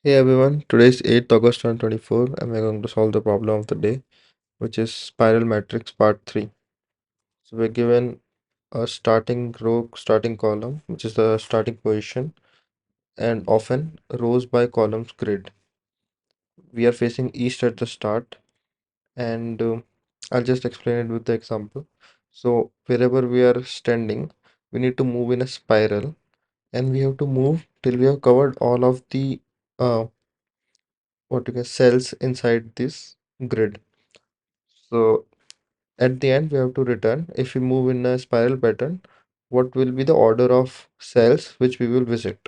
Hey everyone, today is 8th August 2024 and we're going to solve the problem of the day, which is spiral matrix part 3. So we're given a starting row, starting column, which is the starting position, and often rows by columns grid. We are facing east at the start, and I'll just explain it with the example. So wherever we are standing, we need to move in a spiral, and we have to move till we have covered all of the what you can cells inside this grid. So at the end, we have to return. If we move in a spiral pattern, what will be the order of cells which we will visit?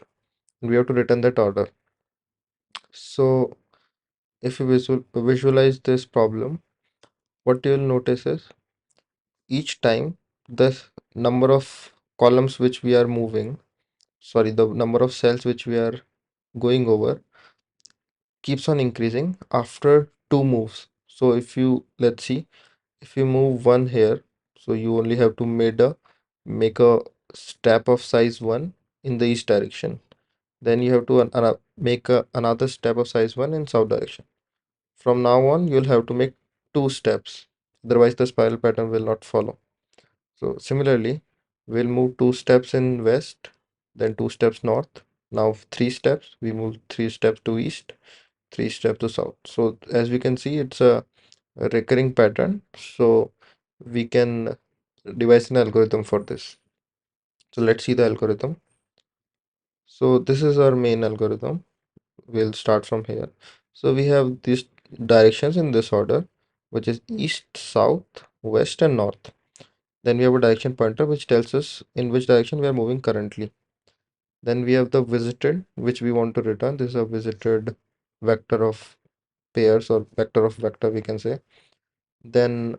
We have to return that order. So if you visualize this problem, what you'll notice is each time the number of columns which we are moving, sorry, the number of cells which we are going over keeps on increasing after two moves. So if you, let's see, if you move one here, so you only have to make a step of size 1 in the east direction. Then you have to make another step of size 1 in south direction. From now on, you'll have to make two steps. Otherwise, the spiral pattern will not follow. So similarly, we'll move two steps in west, then two steps north. Now three steps. We move three steps to east, three steps to south. So as we can see, it's a recurring pattern. So we can devise an algorithm for this. So let's see the algorithm. So this is our main algorithm. We'll start from here. So we have these directions in this order, which is east, south, west, and north. Then we have a direction pointer which tells us in which direction we are moving currently. Then we have the visited, which we want to return. This is a visited vector of pairs or vector of vector, we can say. Then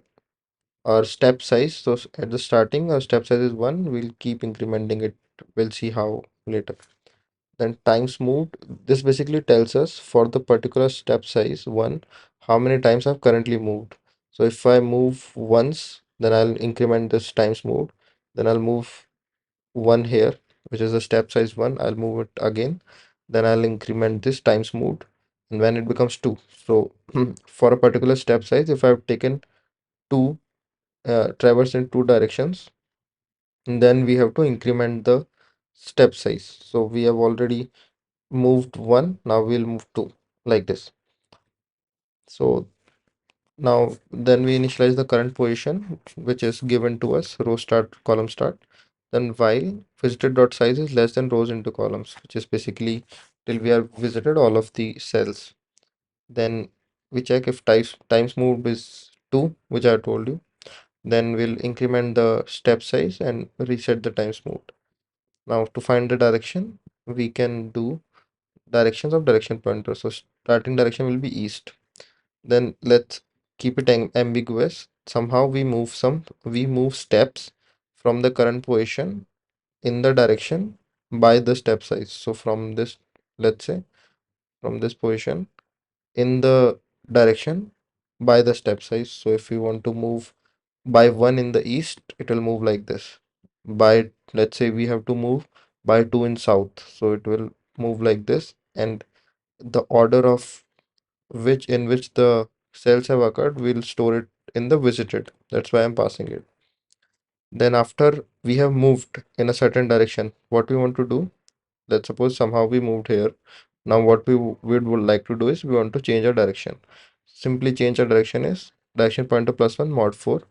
our step size. So at the starting, our step size is 1. We'll keep incrementing it. We'll see how later. Then times moved. This basically tells us for the particular step size 1, how many times I've currently moved. So if I move once, then I'll increment this times moved. Then I'll move 1 here, which is the step size 1. I'll move it again. Then I'll increment this times moved. And when it becomes 2. So for a particular step size, if I've taken 2 traverse in two directions, and then we have to increment the step size. So we have already moved 1, now we'll move 2 like this. So now then we initialize the current position which is given to us, row start, column start. Then while visited dot size is less than rows into columns, which is basically till we have visited all of the cells. Then we check if times moved is 2, which I told you. Then we'll increment the step size and reset the times moved. Now to find the direction, we can do directions of direction pointer. So starting direction will be east. Then let's keep it ambiguous. Somehow we move steps from the current position in the direction by the step size. So from this, let's say from this position in the direction by the step size. So if we want to move by 1 in the east, it will move like this. By, let's say we have to move by 2 in south, so it will move like this. And the order of which the cells have occurred, we'll store it in the visited. That's why I'm passing it. Then after we have moved in a certain direction, what we want to do, let's suppose somehow we moved here. Now what we would like to do is we want to change our direction. Simply change our direction is direction pointer plus 1 mod 4.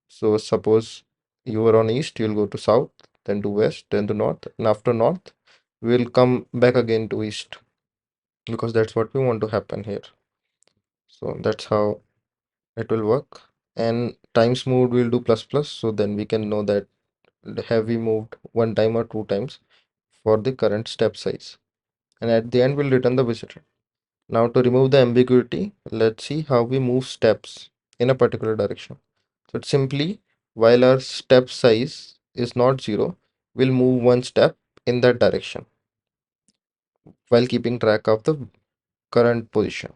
So suppose you were on east, you'll go to south, then to west, then to north, and after north, we'll come back again to east because that's what we want to happen here. So that's how it will work. And times moved we'll do plus plus, so then we can know that have we moved one time or two times for the current step size. And at the end, we'll return the visitor. Now to remove the ambiguity, let's see how we move steps in a particular direction. So it's simply while our step size is not 0, we'll move one step in that direction while keeping track of the current position.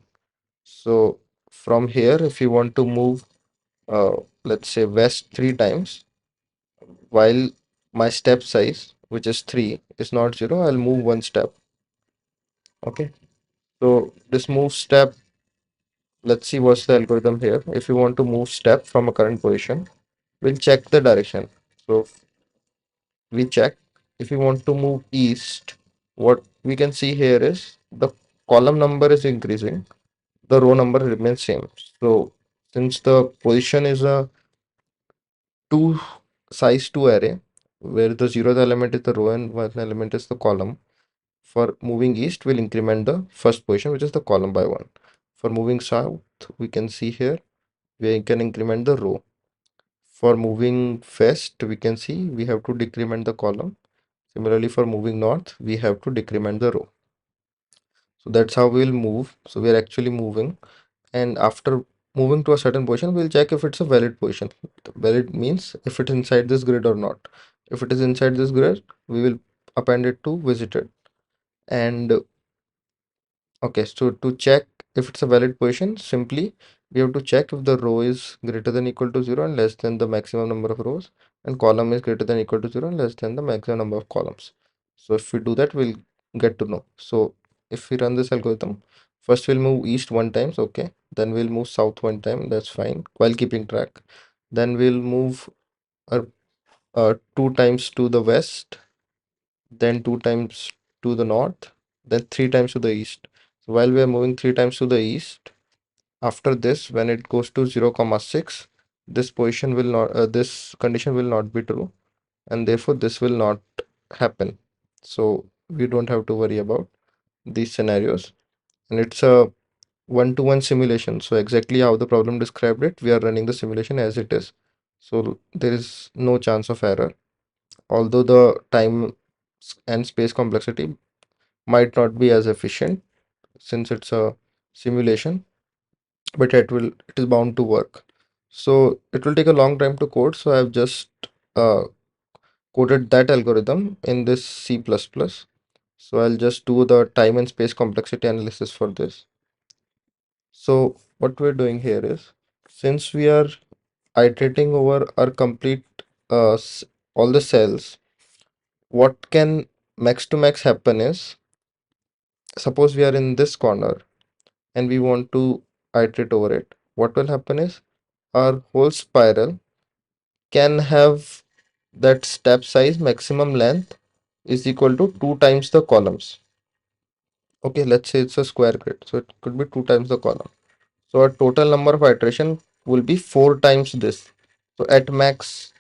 So from here, if you want to move, let's say west 3 times, while my step size, which is 3, is not 0, I'll move one step. Okay. So this move step, let's see what's the algorithm here. If you want to move step from a current position, we'll check the direction. So we check if we want to move east, what we can see here is the column number is increasing, the row number remains same. So since the position is a two size 2 array where the zeroth element is the row and one element is the column, for moving east we'll increment the first position, which is the column, by one. For moving south, we can see here we can increment the row. For moving west, we can see we have to decrement the column. Similarly, for moving north, we have to decrement the row. So that's how we'll move. So we're actually moving, and after moving to a certain position, we'll check if it's a valid position. Valid means if it's inside this grid or not. If it is inside this grid, we will append it to visited. And okay, so to check if it's a valid position, simply we have to check if the row is greater than equal to 0 and less than the maximum number of rows, and column is greater than equal to 0 and less than the maximum number of columns. So if we do that, we'll get to know. So if we run this algorithm, first we'll move east one times, okay. Then we'll move south one time, that's fine, while keeping track. Then we'll move uh, two times to the west, then two times to the north, then three times to the east. So while we are moving three times to the east, after this, when it goes to 0, comma 6, this position will not, this condition will not be true, and therefore this will not happen. So we don't have to worry about these scenarios, and it's a one-to-one simulation. So exactly how the problem described it, we are running the simulation as it is. So there is no chance of error, although the time and space complexity might not be as efficient since it's a simulation, but it is bound to work. So it will take a long time to code, so I've just uh, coded that algorithm in this C++. So I'll just do the time and space complexity analysis for this. So what we're doing here is, since we are iterating over our complete all the cells, what can max to max happen is, suppose we are in this corner and we want to iterate over it. What will happen is our whole spiral can have that step size maximum length is equal to two times the columns. Okay, let's say it's a square grid, so it could be two times the column. So our total number of iteration will be four times this. So at max,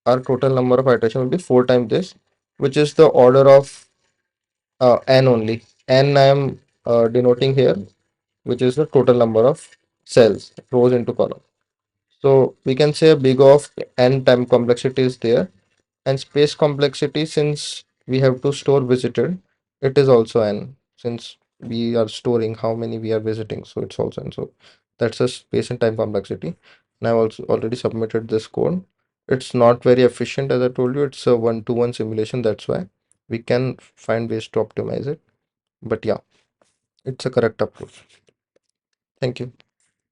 our total number of iteration will be four times this, which is the order of n only. N I am denoting here, which is the total number of cells, rows into column. So we can say a big of n time complexity is there, and space complexity, since we have to store visited, it is also n, since we are storing how many we are visiting, so it's also n. So that's a space and time complexity. And I've also already submitted this code. It's not very efficient, as I told you, it's a one-to-one simulation, that's why we can find ways to optimize it. But yeah, it's a correct approach. Thank you.